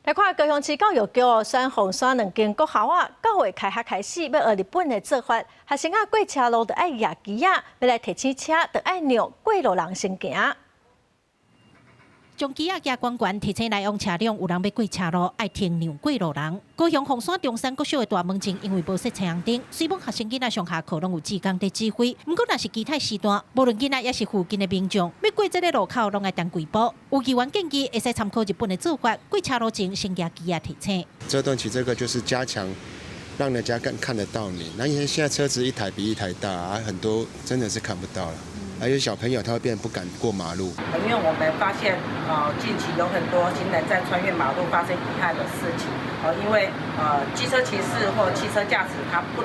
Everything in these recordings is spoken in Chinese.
来看高雄市教育局选红山两间国校啊，9月开学开始要学日本的做法，学生啊过车路就爱压机啊，要来提醒车就爱让过路人先行。将机仔架悬悬，提醒来往车辆有人要过车路，爱停让过路人。高雄凤山中山国小的大门前，因为无设车红灯，虽然学生囡仔上下课拢有志工在指挥，不过若是其他时段，无论囡仔也是附近的民众，要过这个路口，拢爱等几步。有议员建议，会使参考日本的做法，过车路前先压机仔提醒。这段期这个就是加强，让人家看得到你。那因为现在车子一台比一台大啊，很多真的是看不到了。还有小朋友他会变得不敢过马路，因为我们发现近期有很多行人在穿越马路发生遗憾的事情，因为机车骑士或汽车驾驶他不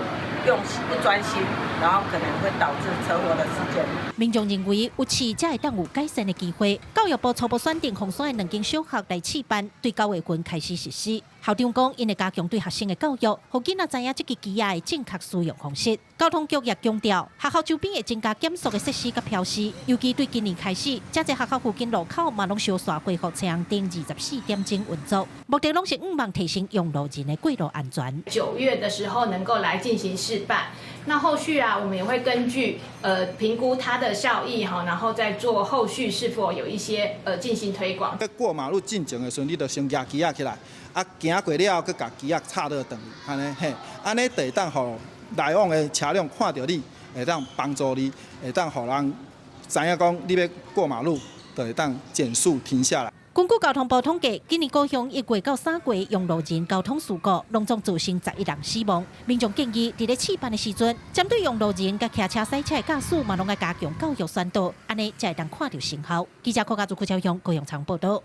专心，然后可能会导致车祸的事件。民众认为有市才会当有改善的机会。教育部初步选定凤山的两间小学来试办，对9月份开始实施。校长讲，因会加强对学生的教育，让囡仔知影这个机仔的正确使用方式。交通局也强调，学校周边会增加减速的设施甲标示，尤其对今年开始，这些学校附近路口嘛拢小刷恢复车红灯24点钟运作，目的拢是希望提升用路人的过路安全。9月的时候能够来进行示范，那后续啊，我们也会根据评估它的效益哈，然后再做后续是否有一些进行推广。过马路进前的时候，你就先压机仔起来，啊，行过了，佮甲机仔插倒转，安尼嘿，安尼会当互来往的车辆看到你，会当帮助你，会当互人知影讲你要过马路，就会当减速停下来。根据交通部统计，今年高雄1月到3月用路人交通事故拢总造成11人死亡。民众建议，伫咧试办的时阵，针对用路人甲骑车赛车的驾驶，嘛拢爱加强教育宣导，安尼才会当看到成效。记者柯家族邱朝雄高雄场报道。